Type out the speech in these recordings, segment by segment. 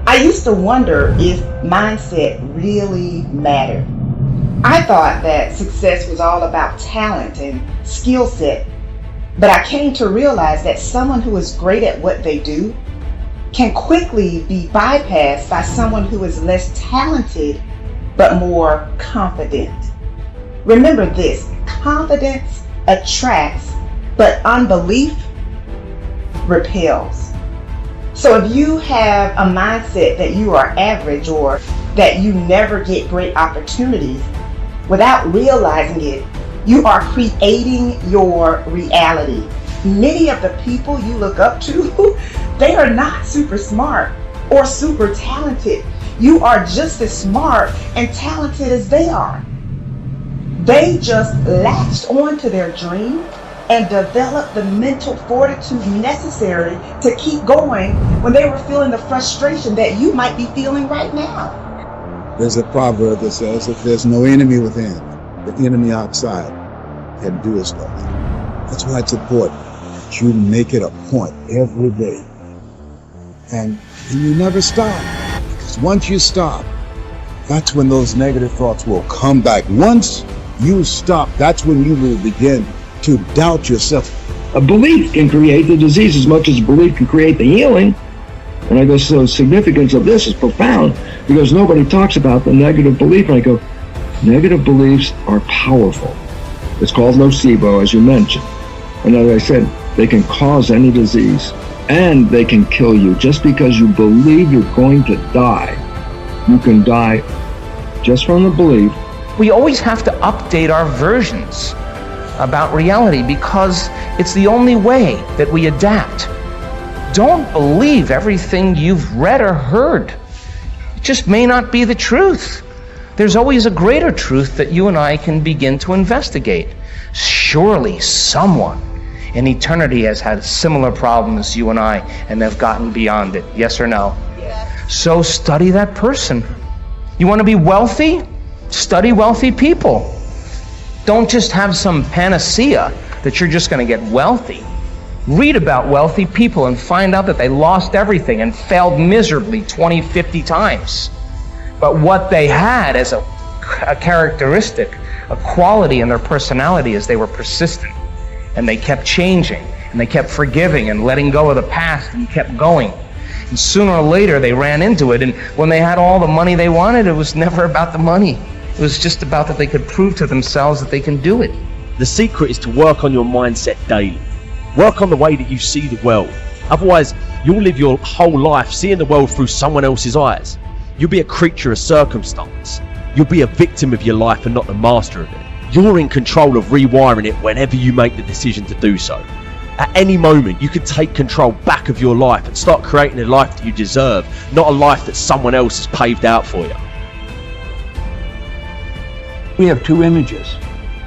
I used to wonder if mindset really mattered. I thought that success was all about talent and skill set, but I came to realize that someone who is great at what they do can quickly be bypassed by someone who is less talented but more confident. Remember this, confidence attracts, but unbelief repels. So if you have a mindset that you are average or that you never get great opportunities, without realizing it, you are creating your reality. Many of the people you look up to, they are not super smart or super talented. You are just as smart and talented as they are. They just latched onto their dream and developed the mental fortitude necessary to keep going when they were feeling the frustration that you might be feeling right now. There's a proverb that says, if there's no enemy within, the enemy outside can do us nothing. That's why it's important that you make it a point every day. And you never stop. Because once you stop, that's when those negative thoughts will come back. Once you stop, that's when you will begin to doubt yourself. A belief can create the disease as much as a belief can create the healing. And I go, so the significance of this is profound because nobody talks about the negative belief. And I go, negative beliefs are powerful. It's called nocebo, as you mentioned. And as I said, they can cause any disease and they can kill you. Just because you believe you're going to die, you can die just from the belief. We always have to update our versions about reality because it's the only way that we adapt. Don't believe everything you've read or heard. It just may not be the truth. There's always a greater truth that you and I can begin to investigate. Surely someone in eternity has had similar problems as you and I, and they've gotten beyond it. Yes or no? Yes. So study that person. You want to be wealthy? Study wealthy people. Don't just have some panacea that you're just going to get wealthy. Read about wealthy people and find out that they lost everything and failed miserably 20, 50 times. But what they had as a characteristic, a quality in their personality is they were persistent and they kept changing and they kept forgiving and letting go of the past and kept going. And sooner or later they ran into it, and when they had all the money they wanted, it was never about the money. It was just about that they could prove to themselves that they can do it. The secret is to work on your mindset daily. Work on the way that you see the world. Otherwise, you'll live your whole life seeing the world through someone else's eyes. You'll be a creature of circumstance. You'll be a victim of your life and not the master of it. You're in control of rewiring it whenever you make the decision to do so. At any moment, you can take control back of your life and start creating a life that you deserve, not a life that someone else has paved out for you. We have two images.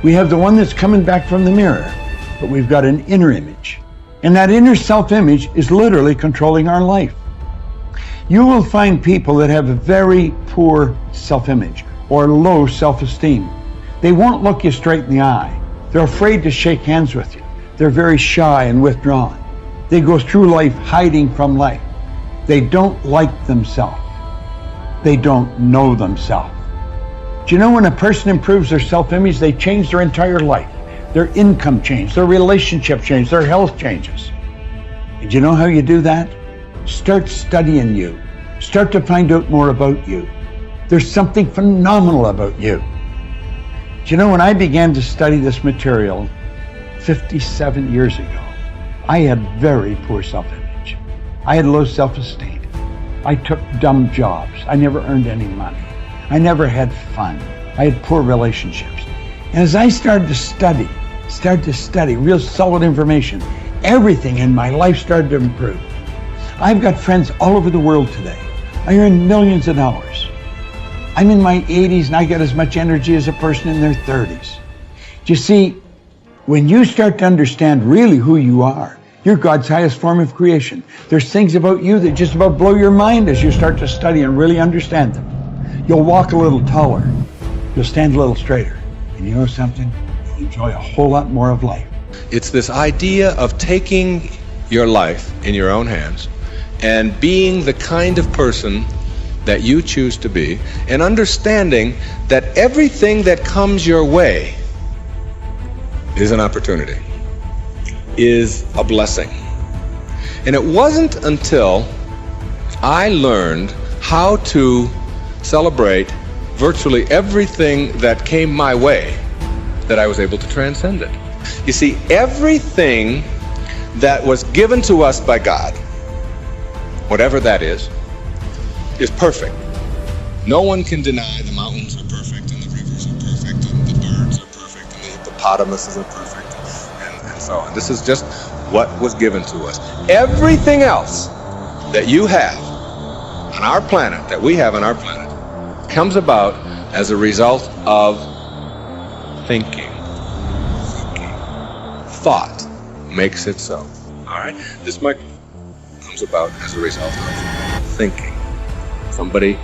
We have the one that's coming back from the mirror, but we've got an inner image. And that inner self-image is literally controlling our life. You will find people that have a very poor self-image or low self-esteem. They won't look you straight in the eye. They're afraid to shake hands with you. They're very shy and withdrawn. They go through life hiding from life. They don't like themselves. They don't know themselves. Do you know when a person improves their self-image, they change their entire life? Their income changes, their relationship changes, their health changes. And do you know how you do that? Start studying you. Start to find out more about you. There's something phenomenal about you. Do you know, when I began to study this material 57 years ago, I had very poor self-image. I had low self-esteem. I took dumb jobs. I never earned any money. I never had fun. I had poor relationships. And as I started to study real solid information, everything in my life started to improve. I've got friends all over the world today. I earn millions of dollars. I'm in my 80s and I got as much energy as a person in their 30s. Do you see, when you start to understand really who you are, you're God's highest form of creation. There's things about you that just about blow your mind as you start to study and really understand them. You'll walk a little taller. You'll stand a little straighter. And you know something? You'll enjoy a whole lot more of life. It's this idea of taking your life in your own hands and being the kind of person that you choose to be, and understanding that everything that comes your way is an opportunity, is a blessing. And it wasn't until I learned how to celebrate virtually everything that came my way that I was able to transcend it. You see, everything that was given to us by God, whatever that is perfect. No one can deny the mountains are perfect, and the rivers are perfect, and the birds are perfect, and the hippopotamuses are perfect, and so on. This is just what was given to us. Everything else that you have on our planet, that we have on our planet, comes about as a result of thinking. Thought makes it so. All right? This microphone comes about as a result of thinking. Somebody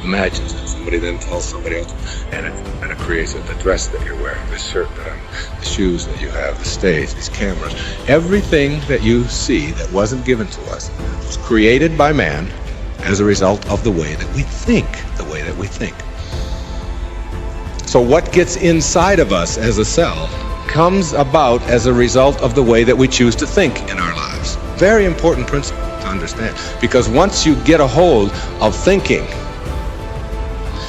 imagines it. Somebody then tells somebody else, and it creates it. The dress that you're wearing, the shirt that the shoes that you have, the stage, these cameras. Everything that you see that wasn't given to us was created by man as a result of the way that we think, So what gets inside of us as a cell comes about as a result of the way that we choose to think in our lives. Very important principle to understand, because once you get a hold of thinking,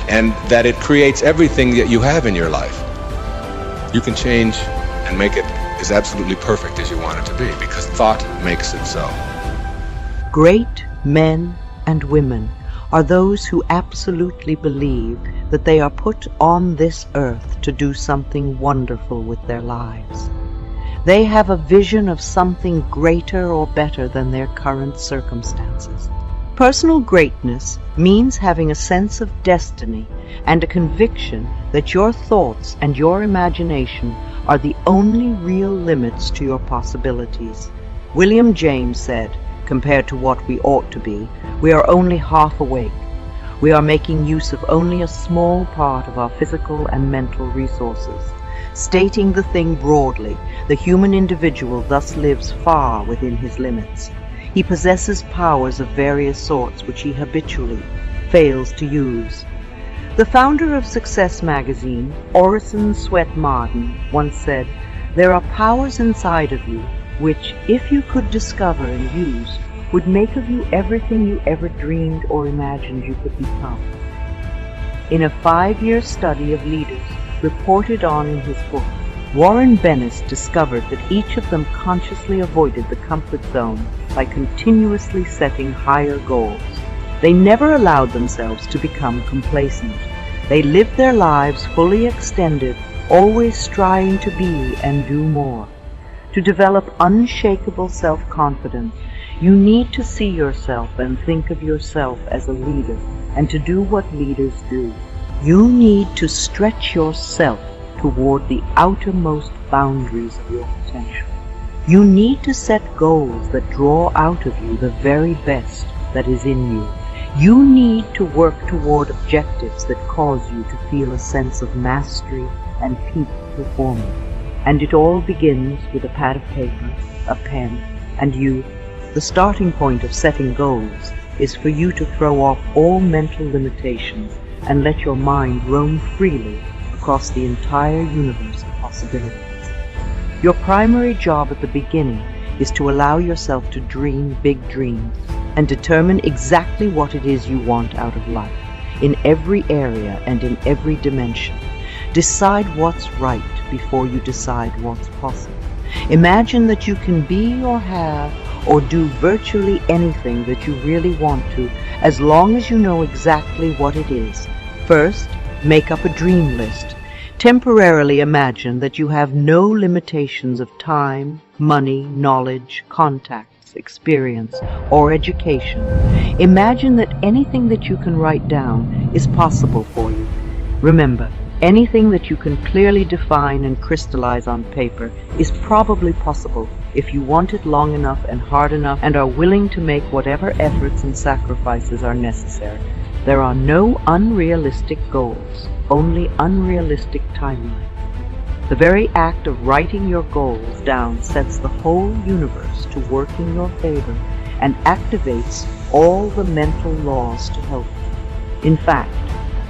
and that it creates everything that you have in your life, you can change and make it as absolutely perfect as you want it to be, because thought makes it so. Great men and women are those who absolutely believe that they are put on this earth to do something wonderful with their lives. They have a vision of something greater or better than their current circumstances. Personal greatness means having a sense of destiny and a conviction that your thoughts and your imagination are the only real limits to your possibilities. William James said, compared to what we ought to be, we are only half awake. We are making use of only a small part of our physical and mental resources. Stating the thing broadly, the human individual thus lives far within his limits. He possesses powers of various sorts which he habitually fails to use. The founder of Success magazine, Orison Swett Marden, once said, "There are powers inside of you which, if you could discover and use, would make of you everything you ever dreamed or imagined you could become." In a 5-year study of leaders reported on in his book, Warren Bennis discovered that each of them consciously avoided the comfort zone by continuously setting higher goals. They never allowed themselves to become complacent. They lived their lives fully extended, always striving to be and do more. To develop unshakable self-confidence, you need to see yourself and think of yourself as a leader, and to do what leaders do. You need to stretch yourself toward the outermost boundaries of your potential. You need to set goals that draw out of you the very best that is in you. You need to work toward objectives that cause you to feel a sense of mastery and peak performance. And it all begins with a pad of paper, a pen, and you. The starting point of setting goals is for you to throw off all mental limitations and let your mind roam freely across the entire universe of possibilities. Your primary job at the beginning is to allow yourself to dream big dreams and determine exactly what it is you want out of life, in every area and in every dimension. Decide what's right before you decide what's possible. Imagine that you can be or have or do virtually anything that you really want to, as long as you know exactly what it is. First, make up a dream list. Temporarily imagine that you have no limitations of time, money, knowledge, contacts, experience, or education. Imagine that anything that you can write down is possible for you. Remember, anything that you can clearly define and crystallize on paper is probably possible if you want it long enough and hard enough and are willing to make whatever efforts and sacrifices are necessary. There are no unrealistic goals, only unrealistic timelines. The very act of writing your goals down sets the whole universe to work in your favor and activates all the mental laws to help you. In fact,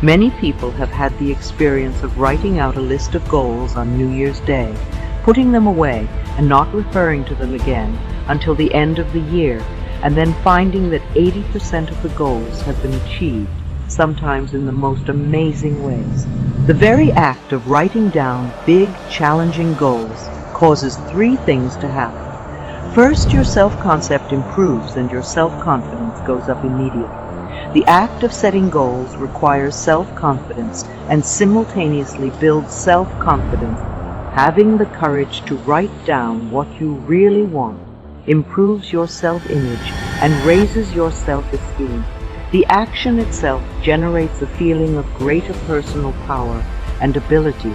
many people have had the experience of writing out a list of goals on New Year's Day, putting them away and not referring to them again until the end of the year, and then finding that 80% of the goals have been achieved, sometimes in the most amazing ways. The very act of writing down big, challenging goals causes three things to happen. First, your self-concept improves and your self-confidence goes up immediately. The act of setting goals requires self-confidence and simultaneously builds self-confidence. Having the courage to write down what you really want improves your self-image and raises your self-esteem. The action itself generates a feeling of greater personal power and ability